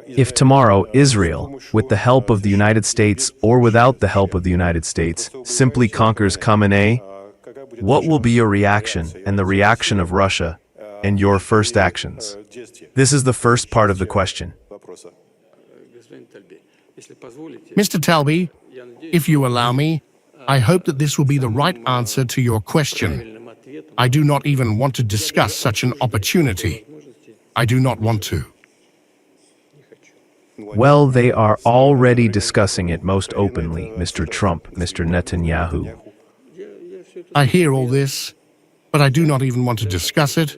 If tomorrow Israel, with the help of the United States or without the help of the United States, simply conquers Khamenei, what will be your reaction and the reaction of Russia and your first actions? This is the first part of the question. Mr. Talby, if you allow me, I hope that this will be the right answer to your question. I do not even want to discuss such an opportunity. I do not want to. Well, they are already discussing it most openly, Mr. Trump, Mr. Netanyahu. I hear all this, but I do not even want to discuss it.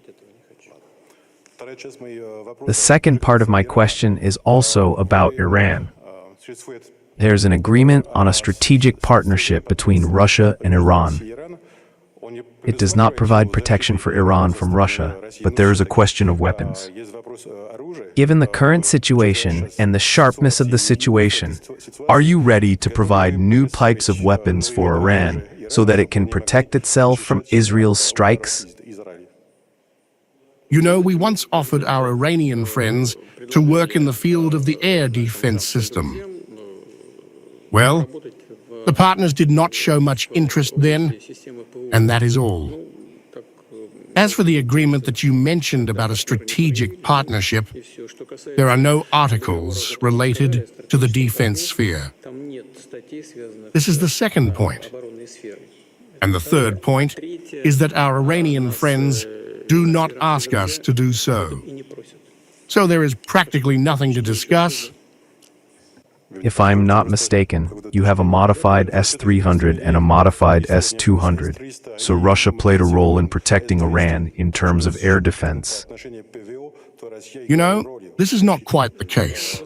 The second part of my question is also about Iran. There's an agreement on a strategic partnership between Russia and Iran. It does not provide protection for Iran from Russia, but there is a question of weapons. Given the current situation and the sharpness of the situation, are you ready to provide new types of weapons for Iran so that it can protect itself from Israel's strikes? You know, we once offered our Iranian friends to work in the field of the air defense system. Well, the partners did not show much interest then, and that is all. As for the agreement that you mentioned about a strategic partnership, there are no articles related to the defense sphere. This is the second point. And the third point is that our Iranian friends do not ask us to do so. So there is practically nothing to discuss. If I'm not mistaken, you have a modified S-300 and a modified S-200, so Russia played a role in protecting Iran in terms of air defense. You know, this is not quite the case.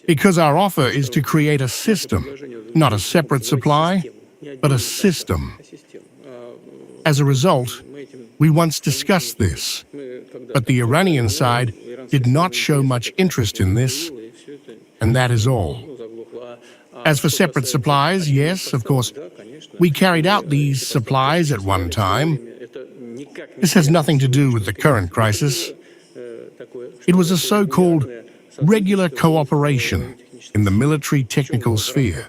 Because our offer is to create a system, not a separate supply, but a system. As a result, we once discussed this, but the Iranian side did not show much interest in this, and that is all. As for separate supplies, yes, of course, we carried out these supplies at one time. This has nothing to do with the current crisis. It was a so-called regular cooperation in the military technical sphere.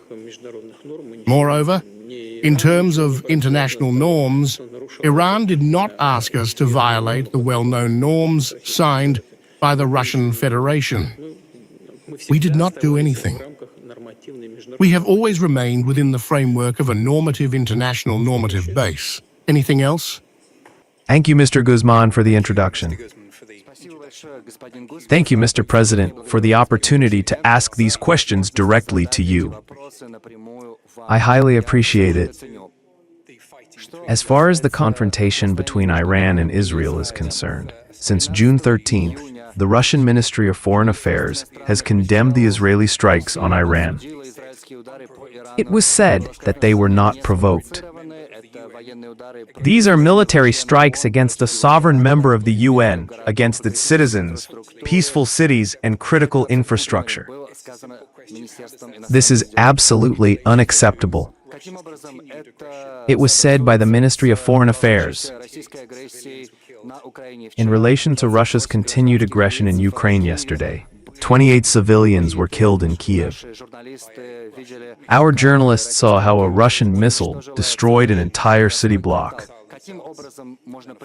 Moreover, in terms of international norms, Iran did not ask us to violate the well-known norms signed by the Russian Federation. We did not do anything. We have always remained within the framework of a normative international normative base. Anything else? Thank you, Mr. Guzman, for the introduction. Thank you, Mr. President, for the opportunity to ask these questions directly to you. I highly appreciate it. As far as the confrontation between Iran and Israel is concerned, since June 13th, the Russian Ministry of Foreign Affairs has condemned the Israeli strikes on Iran. It was said that they were not provoked. These are military strikes against a sovereign member of the UN, against its citizens, peaceful cities, and critical infrastructure. This is absolutely unacceptable. It was said by the Ministry of Foreign Affairs. In relation to Russia's continued aggression in Ukraine yesterday, 28 civilians were killed in Kiev. Our journalists saw how a Russian missile destroyed an entire city block.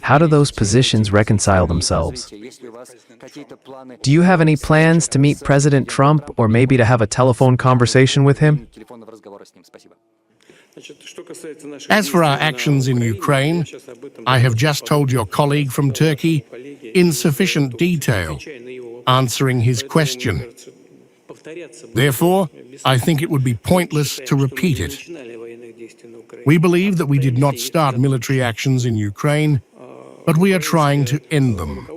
How do those positions reconcile themselves? Do you have any plans to meet President Trump or maybe to have a telephone conversation with him? As for our actions in Ukraine, I have just told your colleague from Turkey in sufficient detail, answering his question. Therefore, I think it would be pointless to repeat it. We believe that we did not start military actions in Ukraine, but we are trying to end them.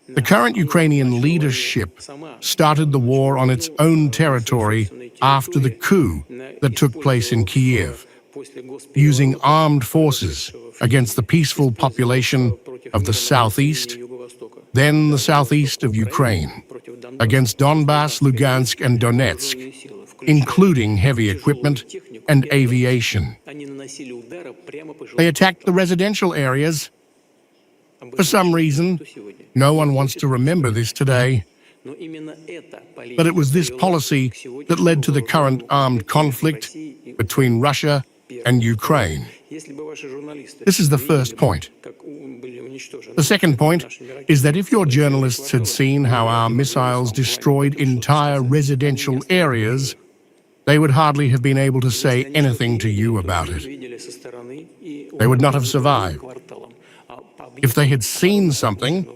The current Ukrainian leadership started the war on its own territory after the coup that took place in Kiev, using armed forces against the peaceful population of the southeast, then the southeast of Ukraine, against Donbass, Lugansk, and Donetsk, including heavy equipment and aviation. They attacked the residential areas. For some reason, No one wants to remember this today, but it was this policy that led to the current armed conflict between Russia and Ukraine. This is the first point. The second point is that if your journalists had seen how our missiles destroyed entire residential areas, they would hardly have been able to say anything to you about it. They would not have survived. If they had seen something,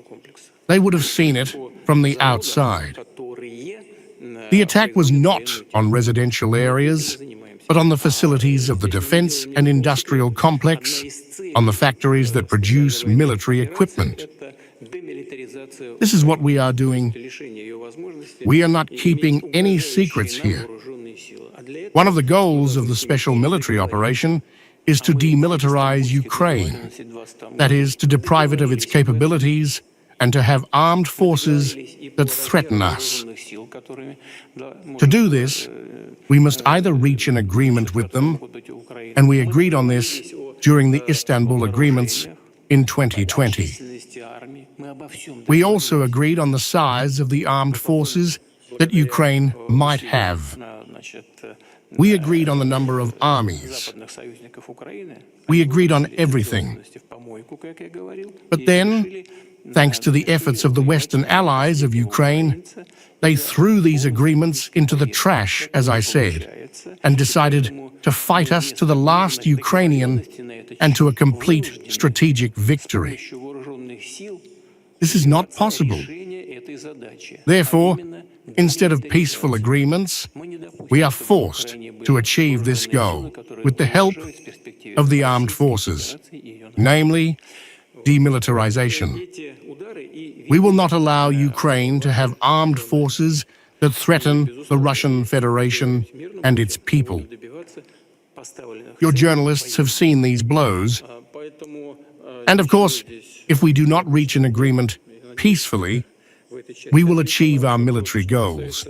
they would have seen it from the outside. The attack was not on residential areas, but on the facilities of the defense and industrial complex, on the factories that produce military equipment. This is what we are doing. We are not keeping any secrets here. One of the goals of the special military operation is to demilitarize Ukraine, that is, to deprive it of its capabilities and to have armed forces that threaten us. To do this, we must either reach an agreement with them, and we agreed on this during the Istanbul agreements in 2020. We also agreed on the size of the armed forces that Ukraine might have. We agreed on the number of armies. We agreed on everything. But then, thanks to the efforts of the Western allies of Ukraine, they threw these agreements into the trash, as I said, and decided to fight us to the last Ukrainian and to a complete strategic victory. This is not possible. Therefore, instead of peaceful agreements, we are forced to achieve this goal with the help of the armed forces, namely demilitarization. We will not allow Ukraine to have armed forces that threaten the Russian Federation and its people. Your journalists have seen these blows. And of course, if we do not reach an agreement peacefully, we will achieve our military goals.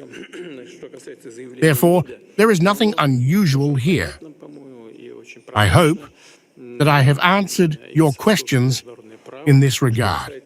Therefore, there is nothing unusual here. I hope that I have answered your questions in this regard.